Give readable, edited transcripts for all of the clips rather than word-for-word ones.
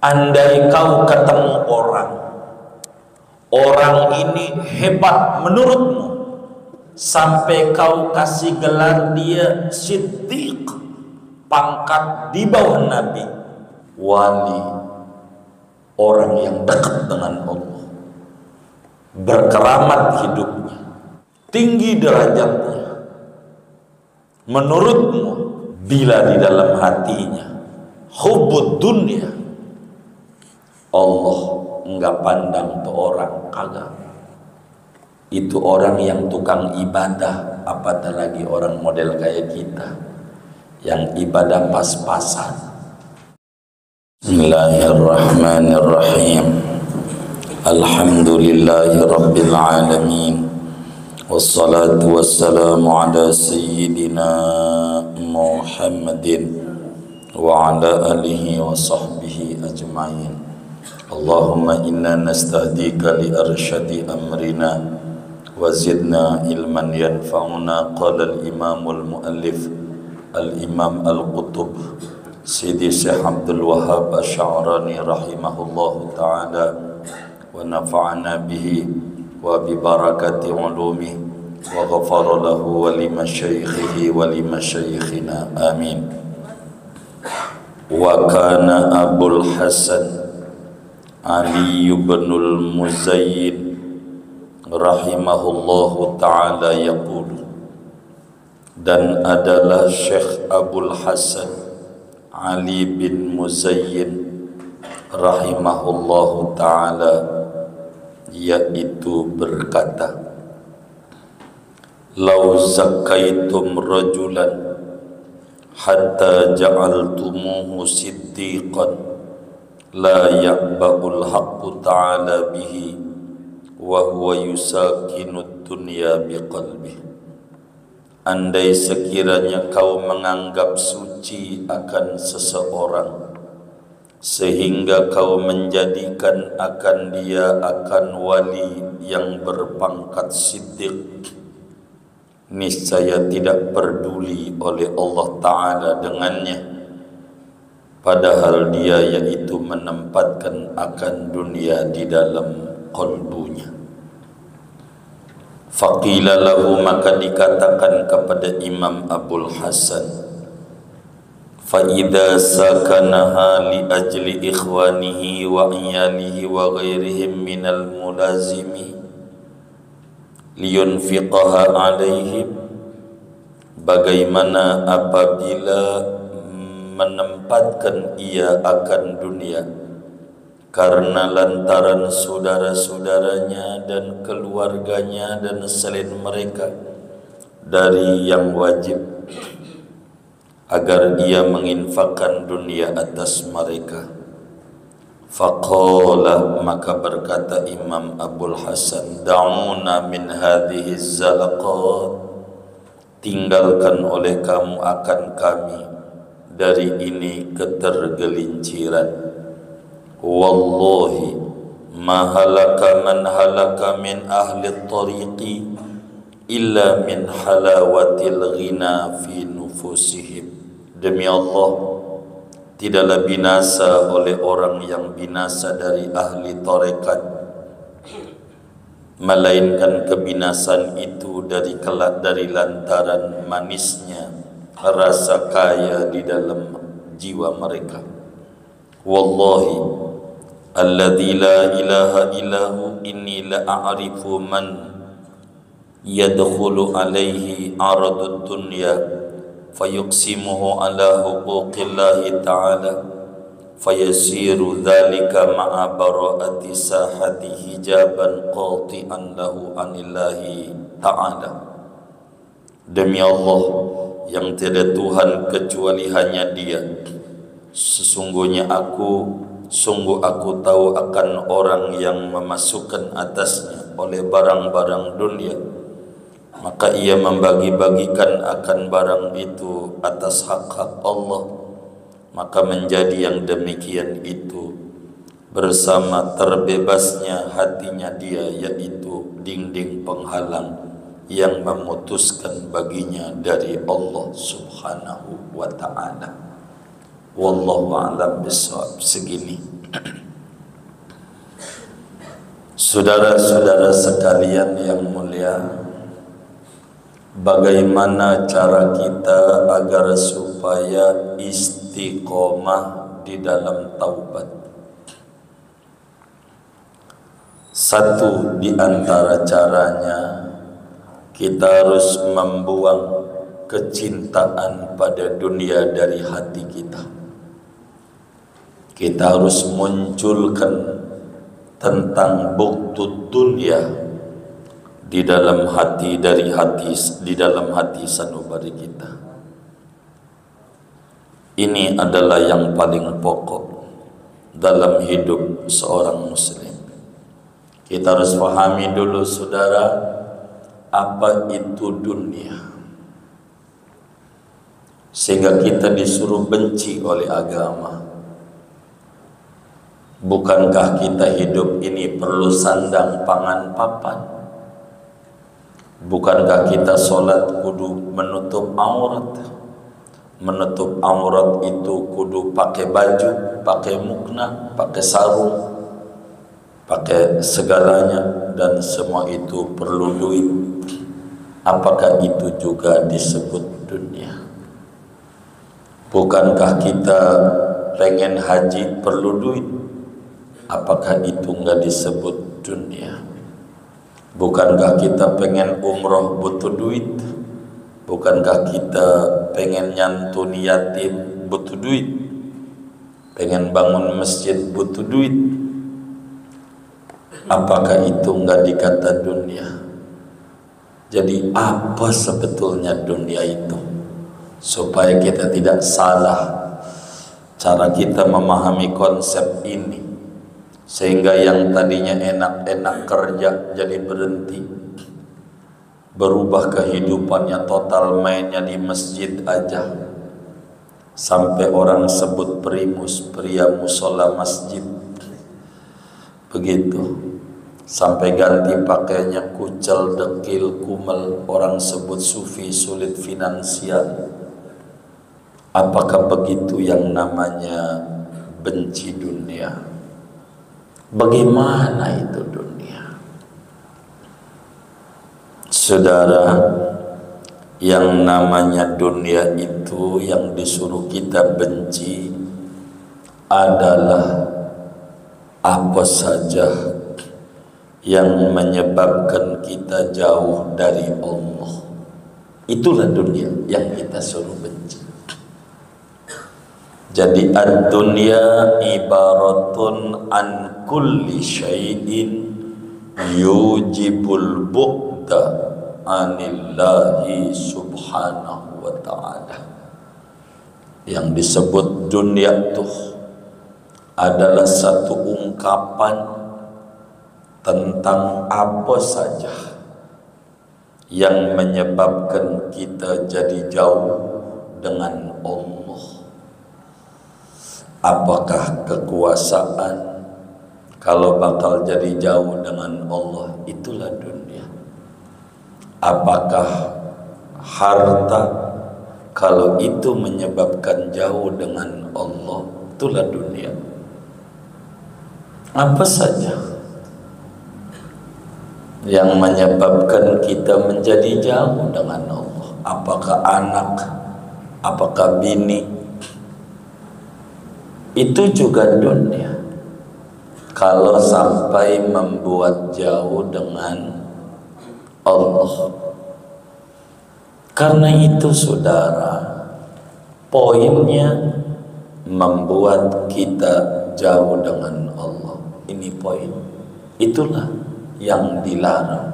Andai kau ketemu orang ini hebat menurutmu, sampai kau kasih gelar dia Siddiq, pangkat di bawah Nabi, wali, orang yang dekat dengan Allah, berkeramat hidupnya, tinggi derajatnya, menurutmu bila di dalam hatinya hubbud dunia, Allah enggak pandang tuh orang, kagak. Itu orang yang tukang ibadah, apatah lagi orang model kayak kita yang ibadah pas-pasan. Bismillahirrahmanirrahim. Alhamdulillahi rabbil alamin. Wassalatu wassalamu ala sayyidina Muhammadin wa ala alihi wa sahbihi ajma'in. Allahumma inna nastahdika li arsyadi amrina wa zidna ilman yanfa'una. Qala al-imamul muallif al-imam al-qutub Sidi Syekh Abdul Wahhab Asy'arani rahimahullahu ta'ala wa nafa'ana bihi wa bi barakati ulumi wa ghafara lahu wa li masyaikhihi wa li masyaikhina amin. Wa kana Abul Hasan Ali ibnul Muzayyin rahimahullahu ta'ala yaqulu, dan adalah Syekh Abul Hasan Ali bin Muzayyin rahimahullahu ta'ala yaitu berkata, "Lau zakaitum rajulan hatta ja'altumuhu siddiqan la ya'ba'ul haqqu ta'ala bihi wa huwa yusakinu dunya biqalbih." Andai sekiranya kau menganggap suci akan seseorang sehingga kau menjadikan akan dia akan wali yang berpangkat siddiq, niscaya tidak peduli oleh Allah Ta'ala dengannya, padahal dia yaitu menempatkan akan dunia di dalam qalbunya. Faqila lahu, maka dikatakan kepada Imam Abul Hasan, fa idza sakanaha li ajli ikhwanihi wa iyalihi wa ghairihim minal mulazimi liyunfiqaha alaihim, bagaimana apabila menempatkan ia akan dunia karena lantaran saudara-saudaranya dan keluarganya dan selain mereka dari yang wajib, agar ia menginfakkan dunia atas mereka. Faqala, maka berkata Imam Abul Hasan, da'una min hadhihi zalaqat, tinggalkan oleh kamu akan kami dari ini ketergelinciran. Wallahi ma halaka man halaka min ahli tariqi illa min halawatil ghina fi nufusihim. Demi Allah, tidaklah binasa oleh orang yang binasa dari ahli tarekat, melainkan kebinasan itu dari lantaran manisnya rasa kaya di dalam jiwa mereka. Wallahi alladzi la ilaha illahu inni la a'rifu man yadkhulu alaihi aradud dunya fayuqsimuhu ala huquqillahi ta'ala fayasiru dhalika ma'a bara'ati sahati hijaban qati'an lahu anillahi ta'ala. Demi Allah yang tiada Tuhan kecuali hanya Dia, sungguh aku tahu akan orang yang memasukkan atasnya oleh barang-barang dunia, maka ia membagi-bagikan akan barang itu atas hak-hak Allah, maka menjadi yang demikian itu bersama terbebasnya hatinya dia, yaitu dinding penghalang yang memutuskan baginya dari Allah Subhanahu wa ta'ala. Wallahu a'lam bishawab. Segini Saudara-saudara sekalian yang mulia, bagaimana cara kita agar supaya istiqomah di dalam taubat? Satu di antara caranya, kita harus membuang kecintaan pada dunia dari hati kita. Kita harus munculkan tentang bukti dunia di dalam hati di dalam hati sanubari kita. Ini adalah yang paling pokok dalam hidup seorang muslim. Kita harus pahami dulu saudara, apa itu dunia, sehingga kita disuruh benci oleh agama. Bukankah kita hidup ini perlu sandang pangan papan? Bukankah kita sholat kudu menutup aurat? Menutup aurat itu kudu pakai baju, pakai mukna, pakai sarung, pakai segalanya, dan semua itu perlu duit. Apakah itu juga disebut dunia? Bukankah kita pengen haji perlu duit? Apakah itu enggak disebut dunia? Bukankah kita pengen umroh butuh duit? Bukankah kita pengen nyantuni yatim butuh duit? Pengen bangun masjid butuh duit? Apakah itu enggak dikata dunia? Jadi apa sebetulnya dunia itu? Supaya kita tidak salah cara kita memahami konsep ini, sehingga yang tadinya enak-enak kerja jadi berhenti, berubah kehidupannya total, mainnya di masjid aja, sampai orang sebut primus, pria musola masjid, begitu, sampai ganti pakainya kucel, dekil, kumel, orang sebut sufi, sulit finansial. Apakah begitu yang namanya benci dunia? Bagaimana itu dunia? Saudara, yang namanya dunia itu yang disuruh kita benci adalah apa saja yang menyebabkan kita jauh dari Allah. Itulah dunia yang kita suruh benci. Jadi ad-dunya ibaratun an kulli syai'in yujibul bu'da anillahi subhanahu wa ta'ala. Yang disebut dunia itu adalah satu ungkapan tentang apa saja yang menyebabkan kita jadi jauh dengan Allah. Apakah kekuasaan? Kalau bakal jadi jauh dengan Allah, itulah dunia. Apakah harta? Kalau itu menyebabkan jauh dengan Allah, itulah dunia. Apa saja yang menyebabkan kita menjadi jauh dengan Allah? Apakah anak? Apakah bini? Itu juga dunia. Kalau sampai membuat jauh dengan Allah. Karena itu saudara, poinnya membuat kita jauh dengan Allah. Ini poin. Itulah yang dilarang.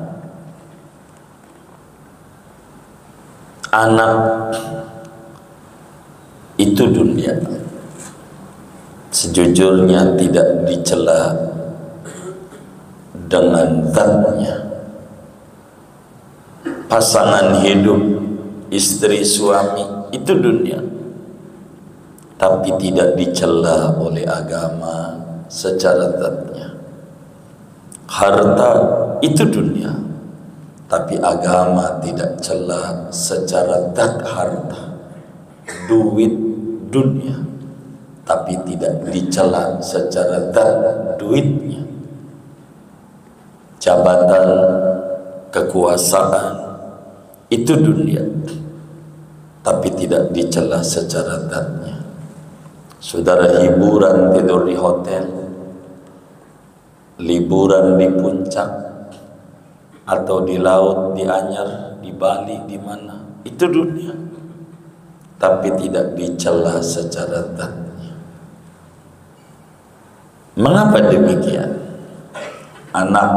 Anak itu dunia. Sejujurnya tidak dicela dengan zatnya. Pasangan hidup, istri suami, itu dunia, tapi tidak dicela oleh agama secara zatnya. Harta itu dunia, tapi agama tidak cela secara zat harta. Duit dunia, tapi tidak dicela secara zat duitnya, jabatan, kekuasaan, itu dunia, tapi tidak dicela secara zatnya. Saudara, hiburan tidur di hotel, liburan di puncak, atau di laut, di Anyar, di Bali, di mana, itu dunia, tapi tidak dicela secara zatnya. Mengapa demikian? Anak,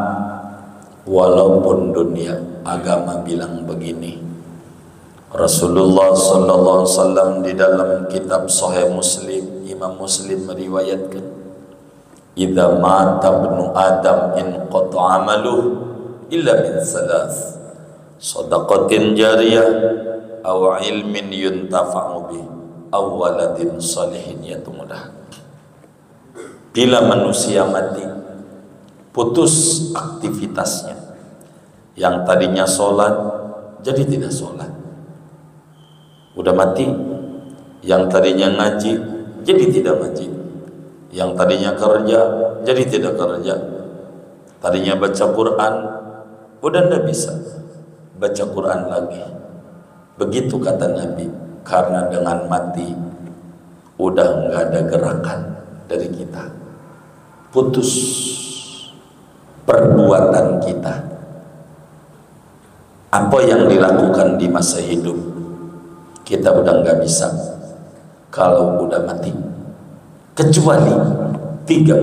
walaupun dunia, agama bilang begini. Rasulullah sallallahu alaihi wasallam di dalam kitab Sahih Muslim, Imam Muslim meriwayatkan, "Idza mata ibnu Adam in qata 'amaluhu illa min salas, shadaqatin jariyah aw ilmin yuntafa'u bih aw waladin salihin yatumulah." Bila manusia mati, putus aktivitasnya. Yang tadinya sholat jadi tidak sholat. Udah mati. Yang tadinya ngaji jadi tidak ngaji. Yang tadinya kerja jadi tidak kerja. Tadinya baca Quran udah tidak bisa baca Quran lagi. Begitu kata Nabi, karena dengan mati udah nggak ada gerakan dari kita, putus perbuatan kita. Apa yang dilakukan di masa hidup kita udah nggak bisa kalau udah mati, kecuali tiga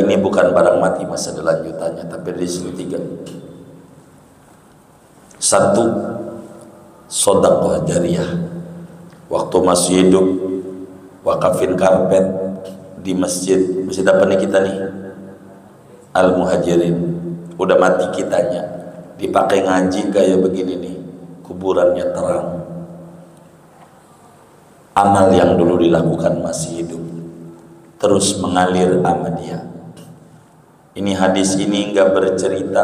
ini bukan barang mati masa ada lanjutannya, tapi dari sini tiga. Satu, sedekah jariyah, waktu masih hidup wakafin karpet di masjid apa nih kita nih, Al Muhajirin, udah mati kitanya dipakai ngaji kayak begini nih, kuburannya terang. Amal yang dulu dilakukan masih hidup terus mengalir sama dia. Ini hadis ini enggak bercerita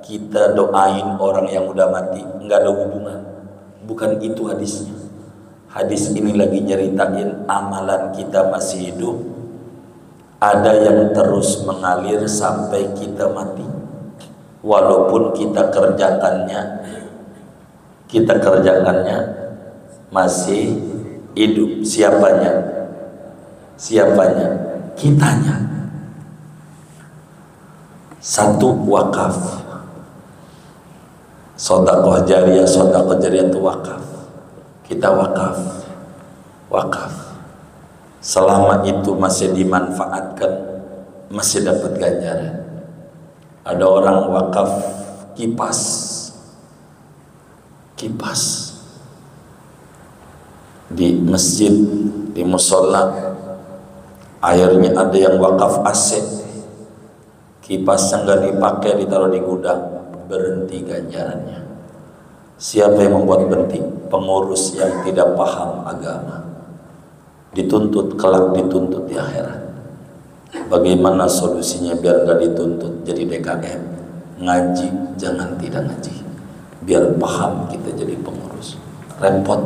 kita doain orang yang udah mati, enggak ada hubungan, bukan itu hadisnya. Hadis ini lagi nyeritain amalan kita masih hidup, ada yang terus mengalir sampai kita mati, walaupun kita kerjakannya masih hidup. Siapanya? Kitanya. Satu, wakaf. Sedekah jariyah itu wakaf. Kita wakaf. Selama itu masih dimanfaatkan, masih dapat ganjaran. Ada orang wakaf kipas di masjid, di musola, airnya ada yang wakaf AC, kipasnya nggak dipakai, ditaruh di gudang, berhenti ganjarannya. Siapa yang membuat berhenti? Pengurus yang tidak paham agama, dituntut kelak, dituntut di akhirat. Bagaimana solusinya biar nggak dituntut jadi DKM? Ngaji, jangan tidak ngaji, biar paham kita jadi pengurus. Repot,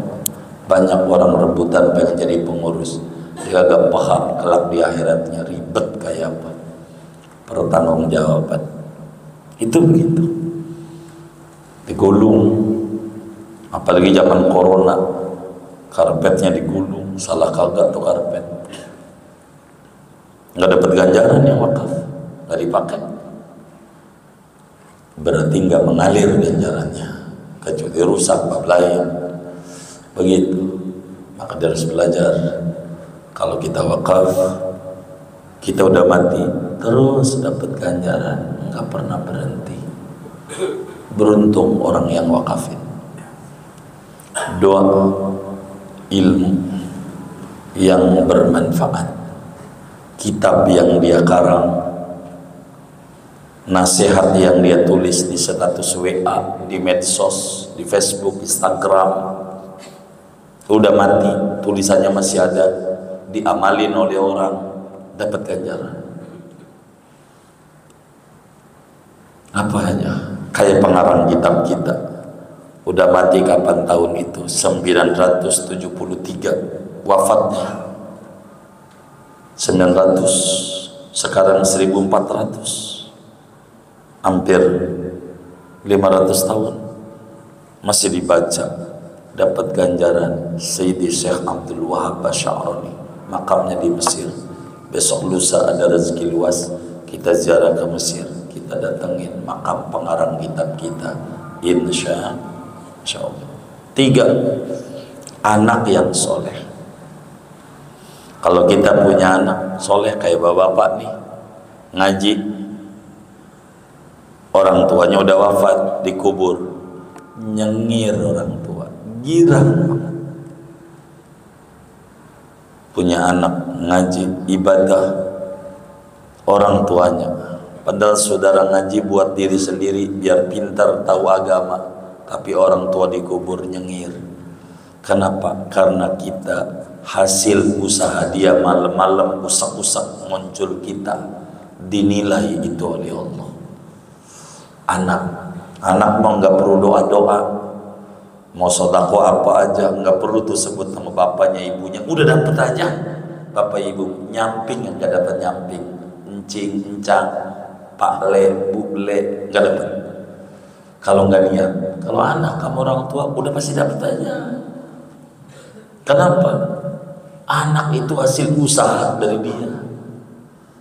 banyak orang rebutan pengen jadi pengurus, dia gak paham kelak di akhiratnya ribet kayak apa, pertanggungjawaban. Itu begitu, digulung, apalagi zaman corona, karpetnya digulung, salah kagak tuh karpet, nggak dapat ganjaran yang wakaf, nggak dipakai, berarti nggak mengalir ganjarannya, kecuali rusak bab lain. Begitu, maka dia harus belajar. Kalau kita wakaf, kita udah mati terus dapat ganjaran, nggak pernah berhenti. Beruntung orang yang wakafin. Doa, ilmu yang bermanfaat, kitab yang dia karang, nasihat yang dia tulis di status WA, di medsos, di Facebook, Instagram, udah mati, tulisannya masih ada, diamalin oleh orang, dapat ganjaran. Apa hanya kayak pengarang kitab kita, udah mati kapan tahun itu? 973. wafatnya 900, sekarang 1400, hampir 500 tahun masih dibaca, dapat ganjaran. Sayyidi Syekh Abdul Wahab Asy'arani, makamnya di Mesir. Besok lusa ada rezeki luas, kita ziarah ke Mesir, kita datengin makam pengarang kitab kita, insya Allah. 3, anak yang soleh. Kalau kita punya anak soleh kayak bapak-bapak nih, ngaji, orang tuanya udah wafat, dikubur, nyengir orang tua, girang banget. Punya anak ngaji, ibadah, orang tuanya, padahal saudara ngaji buat diri sendiri biar pintar tahu agama, tapi orang tua dikubur, nyengir. Kenapa? Karena kita hasil usaha dia malam-malam usak-usak muncul kita, dinilai itu oleh Allah. Anak mau nggak perlu doa-doa, mau sodako apa aja nggak perlu tuh sebut nama bapaknya ibunya, udah dapet aja. Bapak ibu nyamping yang nggak dapat nyamping, encing, encang, pakle, buble, nggak dapat. Kalau nggak niat, kalau anak kamu orang tua udah pasti dapat aja. Kenapa? Anak itu hasil usaha dari dia,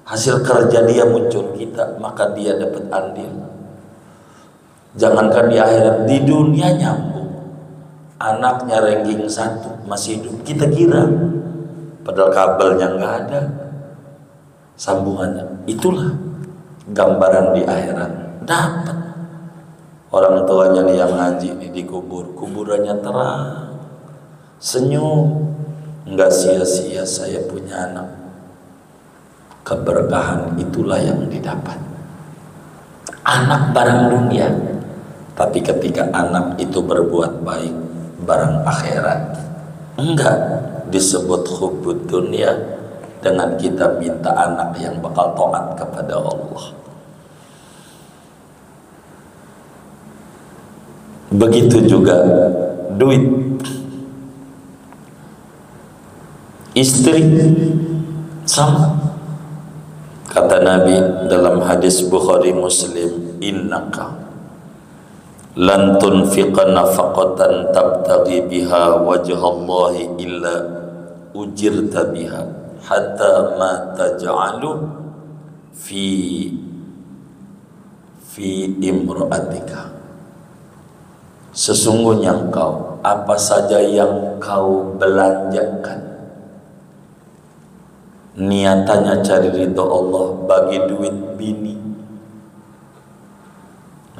hasil kerja dia muncul kita, maka dia dapat andil. Jangankan di akhirat, di dunia nyambung. Anaknya ranking 1 masih hidup, kita kira, padahal kabelnya nggak ada, sambungannya. Itulah gambaran di akhirat. Dapat orang tuanya nih yang ngaji nih dikubur, kuburannya terang, senyum. Enggak sia-sia saya punya anak. Keberkahan itulah yang didapat. Anak barang dunia, tapi ketika anak itu berbuat baik, barang akhirat. Enggak disebut hubbud dunia dengan kita minta anak yang bakal taat kepada Allah. Begitu juga duit, istri, sama. Kata Nabi dalam hadis Bukhari Muslim, innaka lan tunfiqa nafaqatan tabtaghi biha wajhallahi illa ujirta biha hatta ma taj'alu fi imra'atika. Sesungguhnya engkau, apa saja yang kau belanjakan, niatannya cari ridho Allah, bagi duit bini,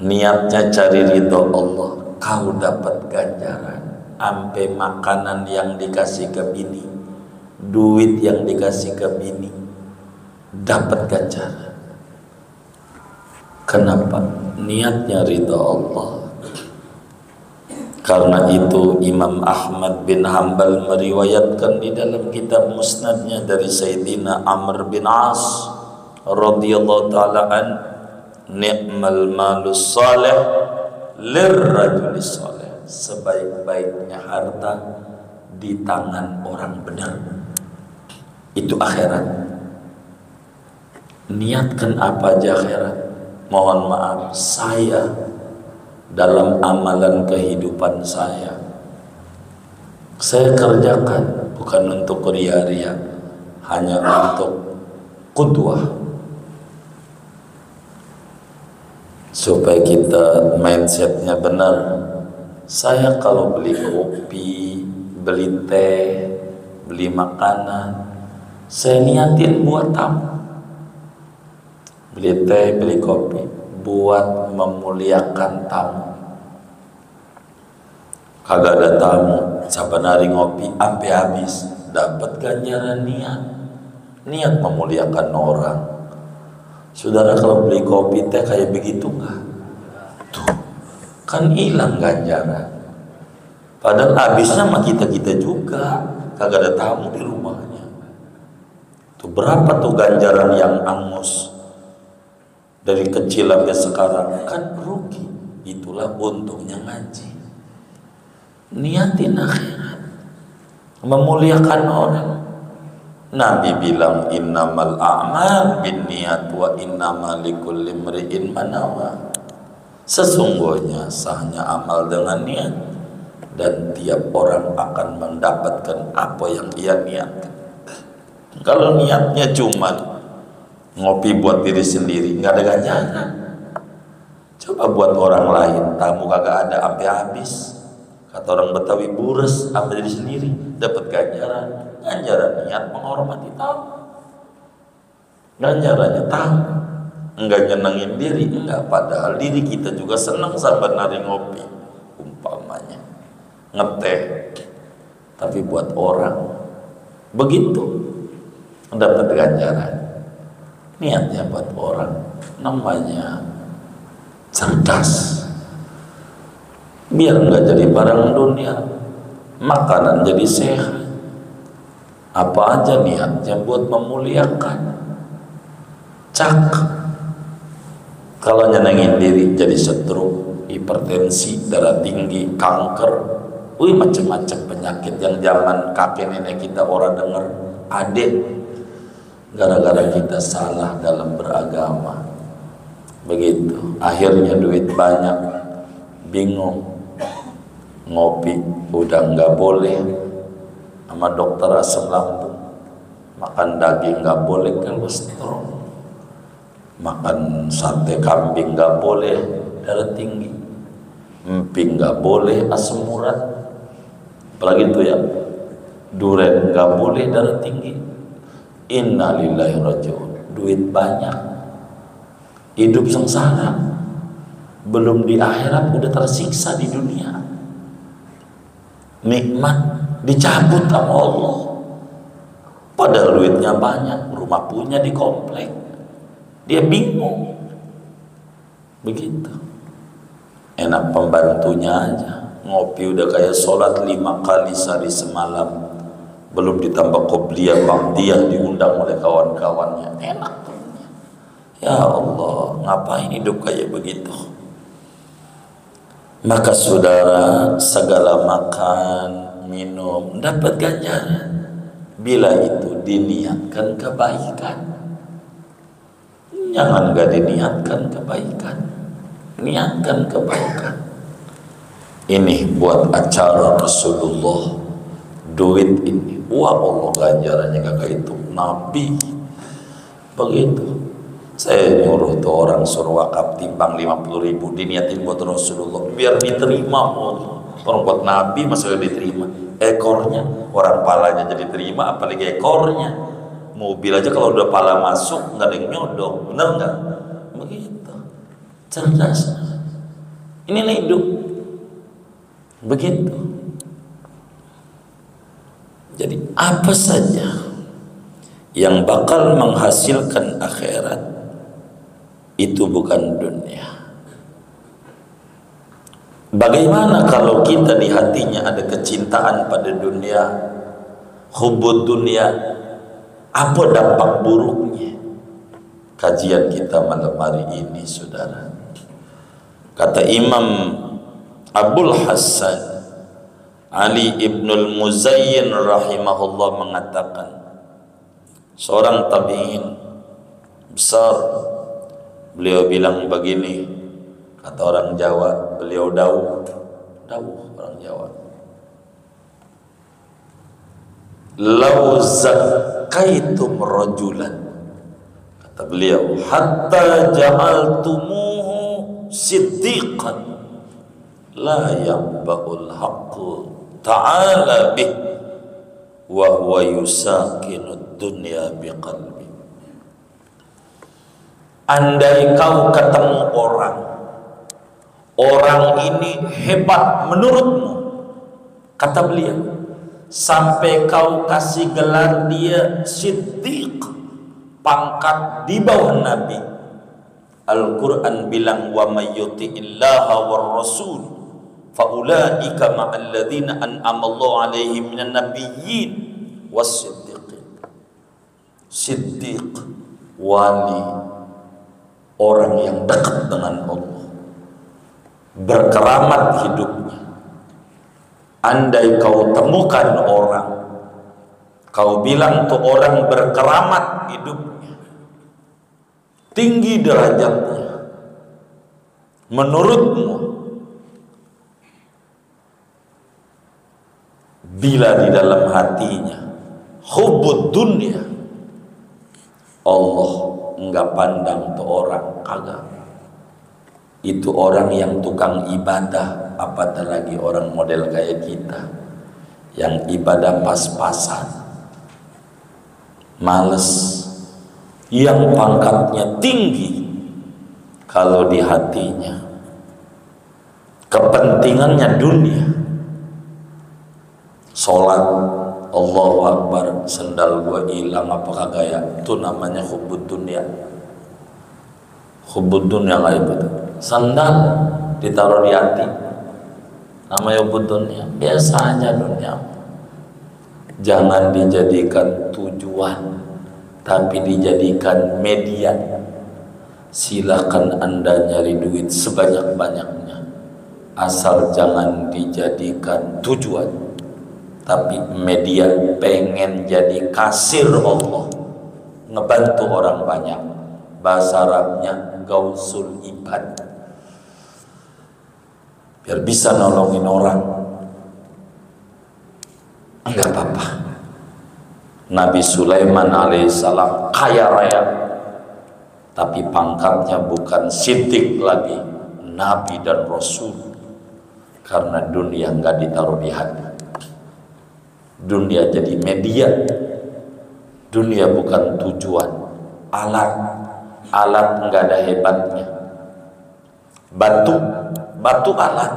niatnya cari ridho Allah, kau dapat ganjaran. Ampe makanan yang dikasih ke bini, duit yang dikasih ke bini, dapat ganjaran. Kenapa? Niatnya ridho Allah. Karena itu Imam Ahmad bin Hanbal meriwayatkan di dalam kitab musnadnya dari Sayyidina Amr bin As radhiyallahu ta'ala an, ni'mal malus salih lirrajulis salih. Sebaik-baiknya harta di tangan orang benar. Itu akhirat. Niatkan apa aja akhirat. Mohon maaf, saya dalam amalan kehidupan saya kerjakan bukan untuk ria-ria, hanya untuk qudwah, supaya kita mindsetnya benar. Saya kalau beli kopi, beli teh, beli makanan, saya niatin buat tamu. Beli teh, beli kopi buat memuliakan tamu. Kagak ada tamu, saban hari ngopi sampai habis, dapat ganjaran niat memuliakan orang. Saudara kalau beli kopi teh kayak begitu nggak? Tuh kan hilang ganjaran. Padahal habisnya sama kita juga, kagak ada tamu di rumahnya. Tuh berapa tuh ganjaran yang angus dari kecil sampai sekarang, kan rugi. Itulah untungnya ngaji. Niatin akhirat. memuliakan orang. Nabi bilang innamal a'mal binniyat wa innamal likulli imri'in ma nawa. Sesungguhnya sahnya amal dengan niat, dan tiap orang akan mendapatkan apa yang ia niatkan. Kalau niatnya cuma ngopi buat diri sendiri, nggak ada ganjaran. Coba buat orang lain, tamu kagak ada sampai habis. Kata orang Betawi, bures sampai diri sendiri, dapat ganjaran. Ganjaran niat menghormati tamu. Ganjarannya tamu, enggak nyenengin diri, enggak. Padahal diri kita juga senang sampai nari ngopi, umpamanya ngeteh, tapi buat orang begitu dapat ganjaran. Niatnya buat orang, namanya cerdas. Biar enggak jadi barang dunia, makanan jadi sehat. Apa aja niatnya buat memuliakan. Cak. Kalau nyenengin diri jadi stroke, hipertensi, darah tinggi, kanker, macam-macam penyakit yang zaman kakek nenek kita orang dengar ada, gara-gara kita salah dalam beragama. Begitu, akhirnya duit banyak, bingung, ngopi udah nggak boleh, sama dokter asam lambung, makan daging nggak boleh kolesterol, makan sate kambing nggak boleh darah tinggi, emping nggak boleh asam urat, apalagi itu ya duren nggak boleh darah tinggi. Innalillahi rajiun. Duit banyak, hidup sengsara, belum di akhirat udah tersiksa di dunia. Nikmat dicabut sama Allah, padahal duitnya banyak, rumah punya di komplek, dia bingung. Begitu. Enak pembantunya aja, ngopi udah kayak sholat 5 kali sehari semalam, belum ditambah qobliyah ba'diyah diundang oleh kawan-kawannya. Enak. Ya Allah, ngapain hidup kayak begitu? Maka saudara, segala makan minum dapat ganjaran bila itu diniatkan kebaikan. Jangan gak diniatkan kebaikan, niatkan kebaikan. Ini buat acara Rasulullah, duit ini, wah Allah ganjarannya kagak itu. Nabi begitu. Saya nyuruh tuh orang suruh wakaf timbang 50.000 diniatin buat Rasulullah biar diterima Allah. Orang buat Nabi masalah diterima, ekornya orang palanya jadi terima, apalagi ekornya. Mobil aja kalau udah pala masuk nggak ada yang nyodok, bener nggak? Begitu cerdas. Ini hidup begitu. Jadi apa saja yang bakal menghasilkan akhirat itu bukan dunia. Bagaimana kalau kita di hatinya ada kecintaan pada dunia, hubud dunia, apa dampak buruknya? Kajian kita malam hari ini, saudara. Kata Imam Abul Hasan Ali ibnul Muzayyin rahimahullah mengatakan, seorang tabi'in besar, beliau bilang begini. Kata orang Jawa, beliau dawuh orang Jawa, lau zakaitum rajulan, kata beliau, hatta ja'altumuhu siddiqan la yaqba'ul haqqu ta'ala bih wa huwa yusakinud dunya biqalbi. Andai kau ketemu orang ini hebat menurutmu, kata beliau, sampai kau kasih gelar dia siddiq, pangkat di bawah Nabi. Al-Quran bilang, wa may yuti'illaha war rasul fa ulaika ma'al ladzina an'ama Allahu 'alaihim minan nabiyyin was siddiqin. Siddiq, wali, orang yang dekat dengan Allah, berkeramat hidupnya. Andai kau temukan orang Kau bilang tuh orang berkeramat hidupnya, tinggi derajatnya. Menurutmu, bila di dalam hatinya hubbud dunia, Allah enggak pandang tuh orang, kagak. Itu orang yang tukang ibadah, apatah lagi orang model kayak kita yang ibadah pas-pasan, males, yang pangkatnya tinggi. Kalau di hatinya kepentingannya dunia, sholat Allahu Akbar, sendal gua hilang apa kagak ya, itu namanya hubbud dunia. Hubbud dunia kayak gitu. Sandal ditaruh di hati, namanya hubbud dunia. Biasa aja dunia. Jangan dijadikan tujuan, tapi dijadikan media. Silakan Anda nyari duit sebanyak-banyaknya, asal jangan dijadikan tujuan, tapi media. Pengen jadi kasir Allah, ngebantu orang banyak. Bahasa Arabnya gausul ibad, biar bisa nolongin orang. Enggak apa-apa. Nabi Sulaiman alaihissalam kaya raya, tapi pangkatnya bukan siddiq lagi, nabi dan rasul. Karena dunia enggak ditaruh di hati. Dunia jadi media. Dunia bukan tujuan, alat. Alat enggak ada hebatnya. Batu alat.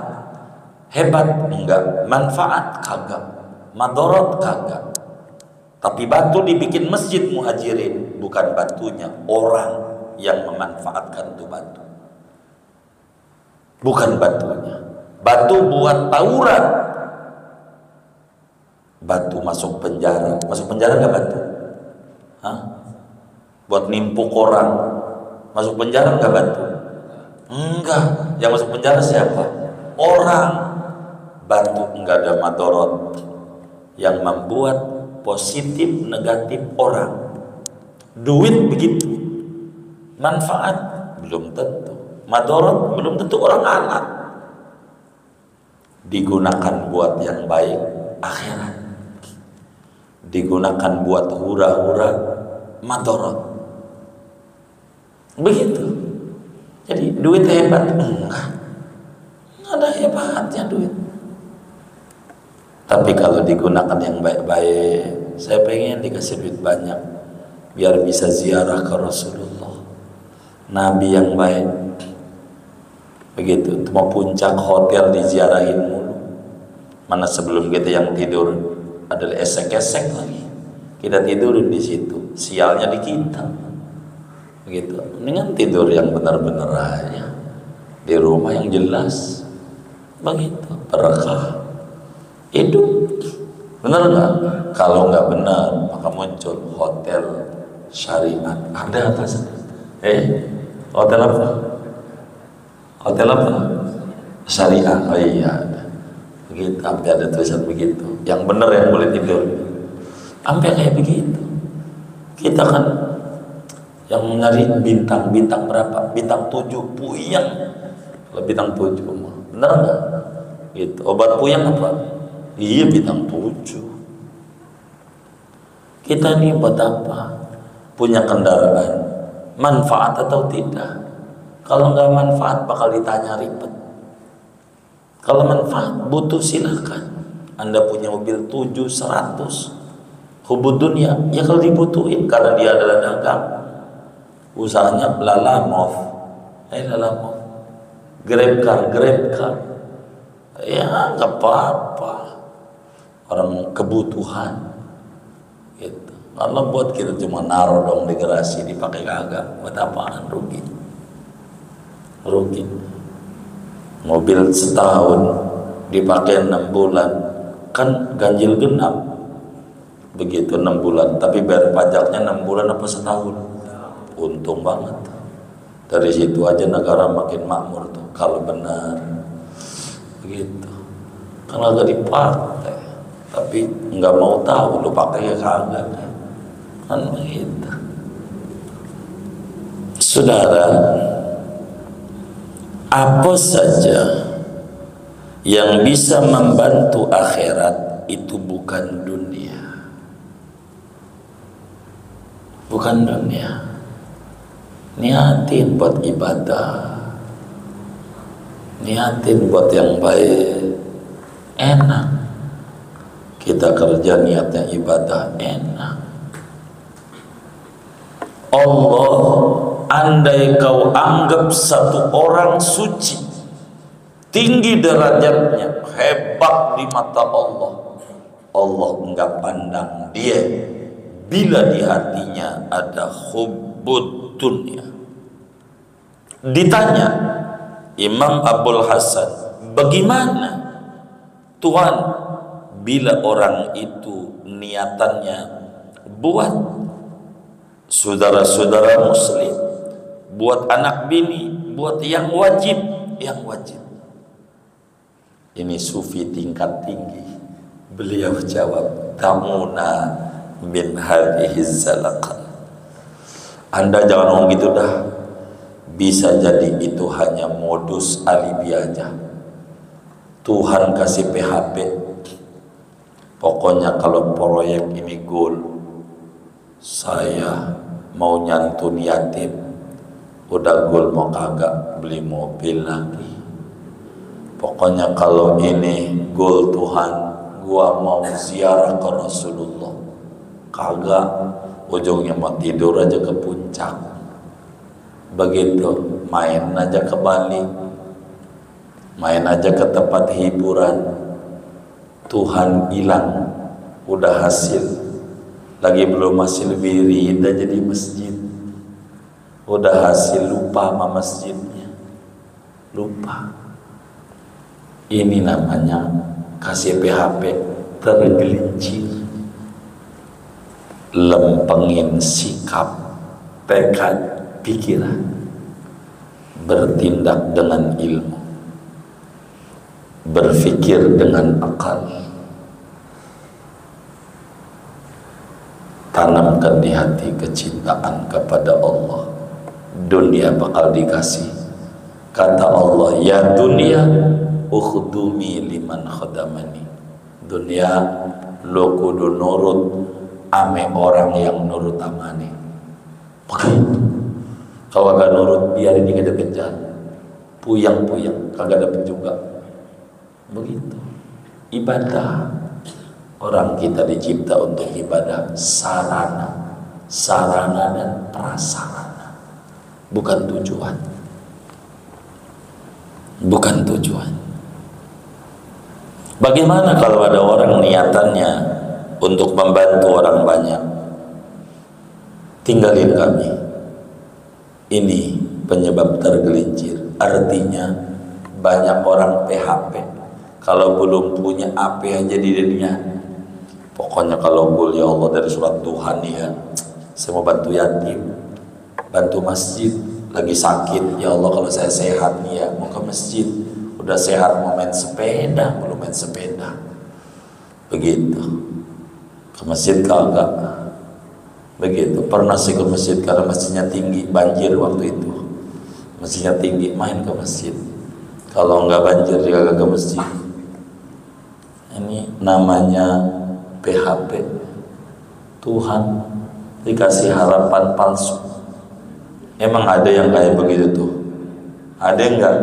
Hebat enggak, manfaat kagak, madorot kagak. Tapi batu dibikin masjid Muhajirin, bukan batunya, orang yang memanfaatkan itu batu, bukan batunya. Batu buat tawuran, batu masuk penjara. Masuk penjara nggak batu? Hah? Buat nimpuk orang, masuk penjara nggak batu? Enggak. Yang masuk penjara siapa? Orang. Batu nggak ada madorot. Yang membuat positif negatif orang. Duit begitu, manfaat belum tentu, madorot belum tentu. Orang alat digunakan buat yang baik akhirat, digunakan buat hura-hura madorot. Begitu. Jadi duit hebat? Enggak ada hebatnya duit. Tapi kalau digunakan yang baik-baik, saya pengen dikasih duit banyak biar bisa ziarah ke Rasulullah, Nabi yang baik. Begitu, mau puncak hotel diziarahin mulu. Mana sebelum kita yang tidur adalah esek-esek lagi, kita tidurin di situ, sialnya di kita. Begitu, mendingan tidur yang benar-benar aja di rumah yang jelas. Begitu, berkah hidup. Benar nggak? Kalau nggak benar, maka muncul hotel syariat. Ada apa sih? Hotel apa? Hotel apa? Syariah. Oh iya, ada. Begitu, sampai ada tulisan begitu. Yang benar yang boleh tidur. Sampai kayak begitu. Kita kan yang nyari bintang berapa? Bintang 7, puyeng. Kalau bintang 7 mah, benar nggak? Gitu. Obat puyeng apa? Iya, bintang 7. Kita nih buat apa? Punya kendaraan, manfaat atau tidak? Kalau nggak manfaat bakal ditanya ribet. Kalau manfaat butuh silakan. Anda punya mobil 7, 100, hubud dunia, ya kalau dibutuhin karena dia adalah dagang, usahanya lalamov, grab car, ya nggak apa-apa. Orang kebutuhan gitu. Allah buat kita cuma naruh dong di garasi, dipakai kagak, buat apaan? Rugi. Mobil setahun dipakai 6 bulan, kan ganjil genap. Begitu 6 bulan, tapi bayar pajaknya 6 bulan apa setahun? Untung banget. Dari situ aja negara makin makmur tuh, kalau benar begitu. Kalau agak dipakai, tapi nggak mau tahu lu pakai kagak kan begitu. Saudara, apa saja yang bisa membantu akhirat itu bukan dunia, bukan dunia. Niatin buat ibadah, niatin buat yang baik, enak. Kita kerja niatnya ibadah, enak. Allah, andai kau anggap satu orang suci, tinggi derajatnya, hebat di mata Allah, Allah enggak pandang dia bila di hatinya ada hubbud dunia. Ditanya Imam Abul Hasan, bagaimana Tuhan bila orang itu niatannya buat saudara-saudara muslim, buat anak bini, buat yang wajib, yang wajib. Ini sufi tingkat tinggi. Beliau jawab, tamuna min hadhihi zalaqah. Anda jangan ngomong gitu dah. Bisa jadi itu hanya modus alibi aja. Tuhan kasih PHP. Pokoknya kalau proyek ini goal, saya mau nyantun yatim. Udah goal mau kagak beli mobil lagi. Pokoknya kalau ini goal Tuhan, gua mau ziarah ke Rasulullah. Kagak, ujungnya mau tidur aja ke puncak. Begitu, main aja ke Bali, main aja ke tempat hiburan. Tuhan hilang, udah hasil. Lagi belum hasil wiri, udah jadi masjid. Udah hasil lupa sama masjidnya. Lupa. Ini namanya kasih PHP tergelincir. Lempengin sikap, tekad, pikiran, bertindak dengan ilmu, berfikir dengan akal, tanamkan di hati kecintaan kepada Allah. Dunia bakal dikasih. Kata Allah, ya dunia ukhdumi liman khadamani. Dunia lo kudu nurut ame orang yang nurut amane. Begitu. Kalau agak nurut biarin dikejar-kejar, puyang-puyang, kagak dapet juga. Begitu. Ibadah, orang kita dicipta untuk ibadah, sarana dan prasarana, bukan tujuan. Bukan tujuan. Bagaimana kalau ada orang niatannya untuk membantu orang banyak? Tinggalin kami. Ini penyebab tergelincir. Artinya banyak orang PHP. Kalau belum punya AP aja di dunia. Pokoknya kalau gue ya Allah dari surat Tuhan ya, saya mau bantu yatim, bantu masjid. Lagi sakit, ya Allah kalau saya sehat nih ya, mau ke masjid. Udah sehat mau main sepeda, belum main sepeda. Begitu. Ke masjid kagak. Begitu, pernah sih ke masjid karena masjidnya tinggi, banjir waktu itu. Masjidnya tinggi, main ke masjid. Kalau nggak banjir juga ke masjid. Ini namanya PHP. Tuhan dikasih harapan palsu. Emang ada yang kayak begitu tuh? Ada enggak?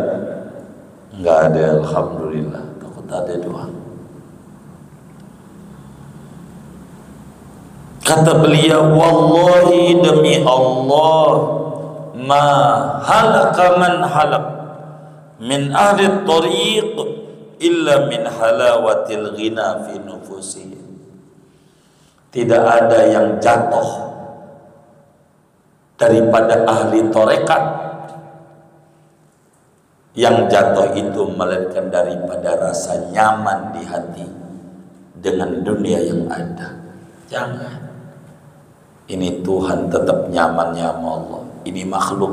Enggak ada, alhamdulillah. Takut ada doang. Kata beliau, wallahi demi Allah, ma halaka man halak min ahli tariq illa min halawatil ghina fi nufusihim. Tidak ada yang jatuh daripada ahli tarekat, yang jatuh itu melainkan daripada rasa nyaman di hati dengan dunia yang ada. Jangan. Ini Tuhan tetap nyamannya sama Allah. Ini makhluk.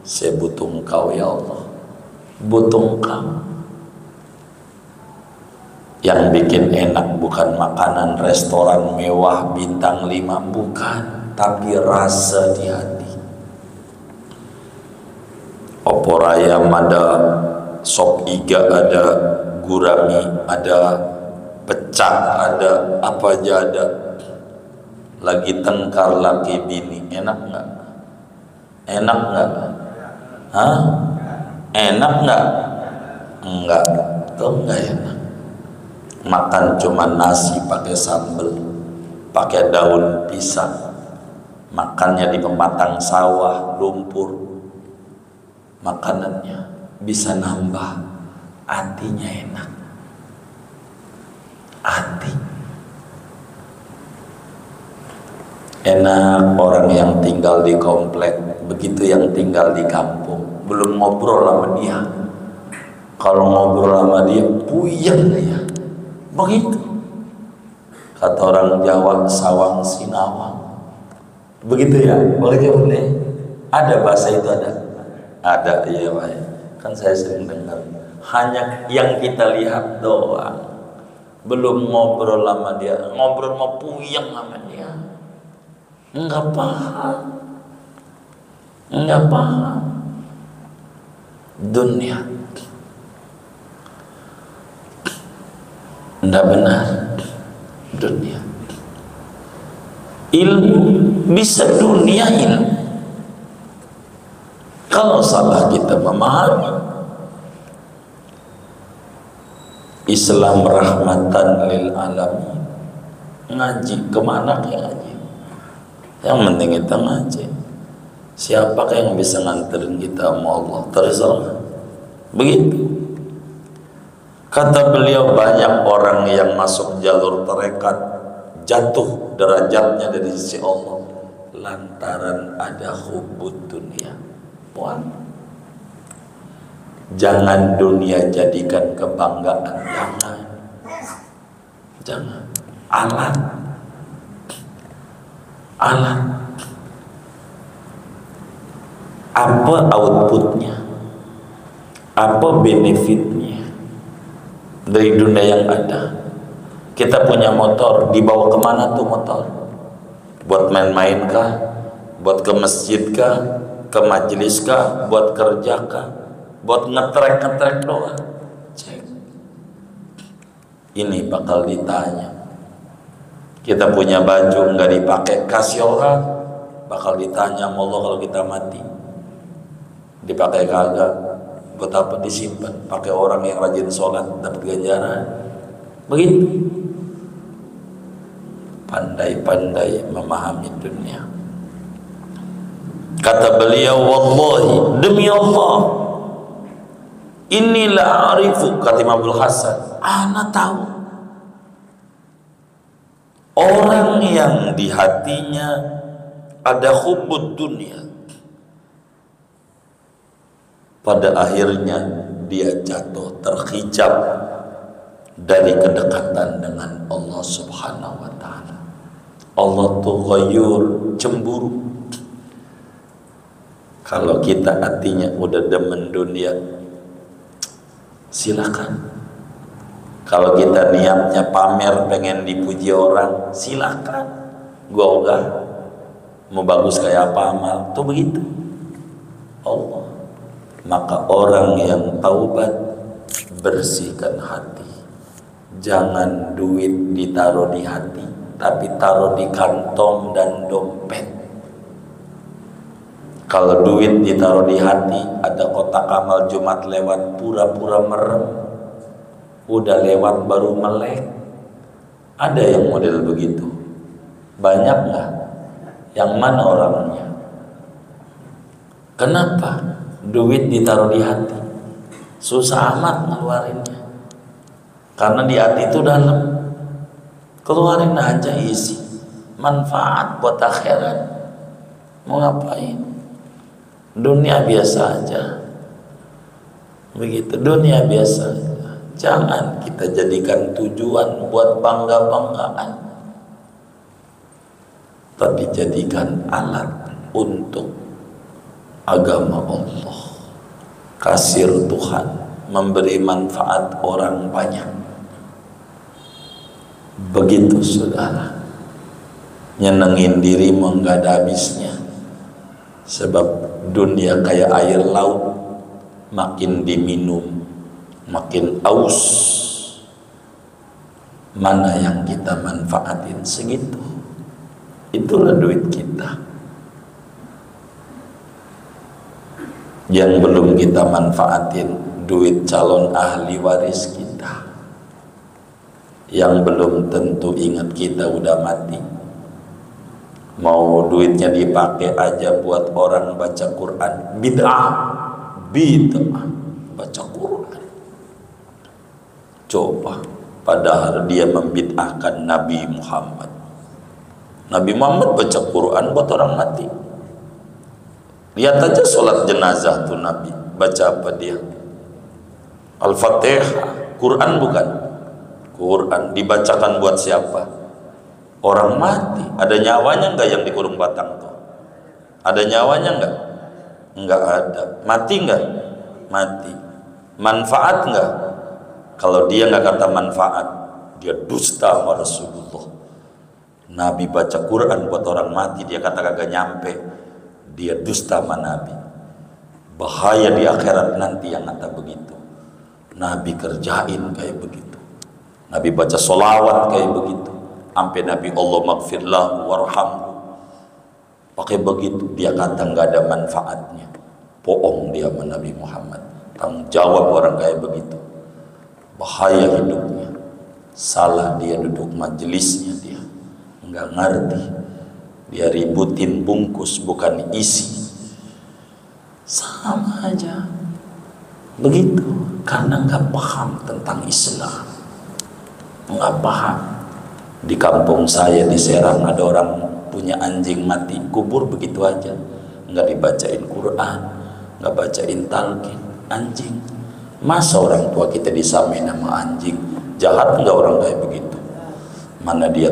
Saya butuh engkau ya Allah. Butuh engkau. Yang bikin enak bukan makanan restoran mewah bintang 5, bukan, tapi rasa di hati. Opor ayam ada, sop iga ada, gurami ada, pecah ada, apa aja ada. Lagi tengkar laki bini, enak nggak? Enak nggak? Hah? Enak nggak? Enggak, tuh nggak enak. Makan cuma nasi pakai sambal, pakai daun pisang, makannya di pematang sawah, lumpur. Makanannya bisa nambah, hatinya enak. Hati enak. Orang yang tinggal di komplek, begitu yang tinggal di kampung, belum ngobrol sama dia, kalau ngobrol sama dia puyeng ya. Begitu kata orang Jawa, sawang sinawang. Begitu ya, begitu bener. Ada bahasa itu, ada iya Pak. Kan saya sering dengar. Hanya yang kita lihat doang, belum ngobrol sama dia. Ngobrol mau puyeng sama dia, enggak paham, enggak paham dunia. Enggak benar dunia. Ilmu bisa dunia ilmu. Kalau salah kita memahami. Islam rahmatan lil alamin. Ngaji kemana kayak ngaji? Yang penting kita ngaji. Siapakah yang bisa nganterin kita sama Allah? Terserah. Begitu. Kata beliau, banyak orang yang masuk jalur tarekat jatuh derajatnya dari sisi Allah lantaran ada hubbud dunia. Wah. Jangan dunia jadikan kebanggaan, jangan. Alat. Apa outputnya? Apa benefitnya dari dunia yang ada? Kita punya motor, dibawa kemana tuh motor? Buat main-main kah? Buat ke masjid kah? Ke majelis kah? Buat kerja kah? Buat ngetrek doang? Cek. Ini bakal ditanya. Kita punya baju nggak dipakai, kasih orang, bakal ditanya sama Allah kalau kita mati. Dipakai kagak? Buat apa disimpan? Pakai orang yang rajin sholat dapat ganjaran. Begitu. Pandai-pandai memahami dunia. Kata beliau, wallahi, demi Allah, inilah arifu, kata Imam Abdul Hasan, ana tahu orang yang di hatinya ada hubbud dunia, pada akhirnya dia jatuh terhijab dari kedekatan dengan Allah Subhanahu wa ta'ala. Allah tuh ghayur, cemburu. Kalau kita hatinya udah demen dunia, silakan. Kalau kita niatnya pamer, pengen dipuji orang, silakan. Gua enggak mau bagus kayak apa amal, tuh begitu. Allah. Maka orang yang taubat, bersihkan hati. Jangan duit ditaruh di hati, tapi taruh di kantong dan dompet. Kalau duit ditaruh di hati, ada kotak amal Jumat lewat, pura-pura merem, udah lewat baru melek. Ada yang model begitu. Banyak nggak? Yang mana orangnya? Kenapa? Duit ditaruh di hati, susah amat ngeluarinnya. Karena di hati itu dalam. Keluarin aja isi, manfaat buat akhirat. Mau ngapain? Dunia biasa aja. Begitu, dunia biasa aja. Jangan kita jadikan tujuan buat bangga-banggaan, tapi jadikan alat untuk agama Allah. Kasir Tuhan, memberi manfaat orang banyak. Begitu saudara, nyenengin dirimu nggak ada habisnya. Sebab dunia kayak air laut, makin diminum makin aus. Mana yang kita manfaatin segitu, itulah duit kita. Yang belum kita manfaatin duit calon ahli waris kita, yang belum tentu ingat kita udah mati. Mau duitnya dipakai aja buat orang baca Quran, bid'ah baca Quran. Coba, padahal dia membid'ahkan Nabi Muhammad. Nabi Muhammad baca Quran buat orang mati. Lihat aja sholat jenazah tuh Nabi baca apa dia? Al-Fatihah. Quran bukan? Quran dibacakan buat siapa? Orang mati. Ada nyawanya enggak yang dikurung batang tuh? Ada nyawanya enggak? Enggak ada. Mati enggak? Mati. Manfaat enggak? Kalau dia enggak kata manfaat, dia dusta sama Rasulullah. Nabi baca Quran buat orang mati, dia kata kagak nyampe, dia dusta sama Nabi. Bahaya di akhirat nanti yang kata begitu. Nabi kerjain kayak begitu. Nabi baca solawat kayak begitu. Sampai Nabi Allah maghfirlah warhamhu. Pakai begitu, dia kata nggak ada manfaatnya. Bohong dia sama Nabi Muhammad. Tanggung jawab orang kayak begitu. Bahaya hidupnya. Salah dia duduk majelisnya dia. Nggak ngerti. Dia ributin bungkus bukan isi. Sama aja. Begitu. Karena nggak paham tentang Islam. Nggak paham. Di kampung saya di Serang ada orang punya anjing mati, kubur begitu aja, nggak dibacain Quran, nggak bacain talqin. Anjing, masa orang tua kita disamain sama anjing? Jahat nggak orang kayak begitu? Mana dia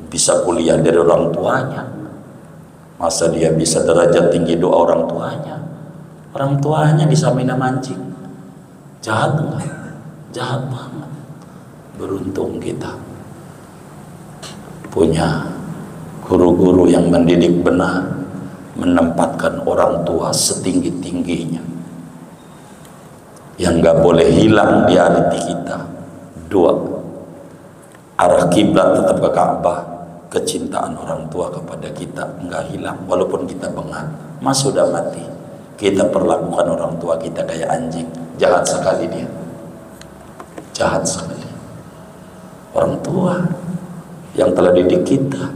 bisa kuliah dari orang tuanya? Masa dia bisa derajat tinggi doa orang tuanya? Orang tuanya disamain sama anjing. Jahat nggak? Jahat banget. Beruntung kita punya guru-guru yang mendidik benar, menempatkan orang tua setinggi-tingginya. Yang gak boleh hilang di hati kita dua, arah kiblat tetap ke Ka'bah. Kecintaan orang tua kepada kita nggak hilang walaupun kita bengak. Mas sudah mati, kita perlakukan orang tua kita kayak anjing. Jahat sekali dia, jahat sekali. Orang tua yang telah didik kita,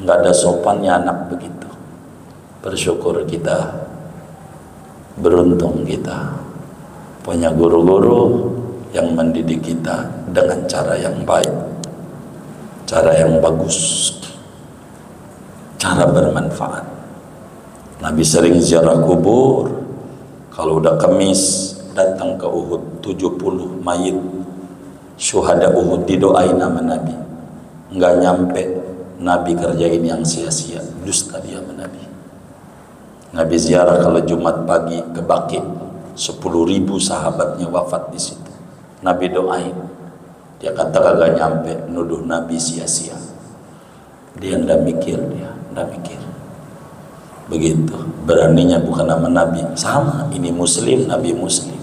nggak ada sopannya anak begitu. Bersyukur kita, beruntung kita punya guru-guru yang mendidik kita dengan cara yang baik, cara yang bagus, cara bermanfaat. Nabi sering ziarah kubur. Kalau udah Kamis datang ke Uhud, 70 mayit syuhada Uhud didoain nama Nabi. Nggak nyampe Nabi kerjain yang sia-sia, dusta dia sama Nabi. Nabi ziarah kalau Jumat pagi ke Baqi, 10.000 sahabatnya wafat di situ. Nabi doain, dia kata kagak nyampe, nuduh Nabi sia-sia. Dia ndak mikir, dia ndak mikir. Begitu, beraninya bukan nama Nabi, sama ini Muslim, Nabi Muslim,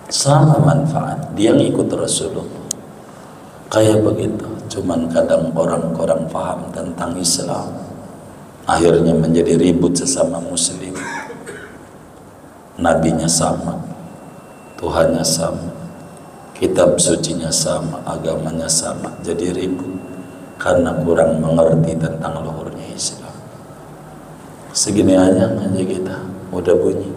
sama manfaat. Dia ngikut Rasulullah. Kayak begitu. Cuman kadang orang-orang paham tentang Islam, akhirnya menjadi ribut sesama Muslim. Nabinya sama, Tuhannya sama, kitab sucinya sama, agamanya sama, jadi ribut karena kurang mengerti tentang luhurnya Islam. Segini aja kita, udah bunyi.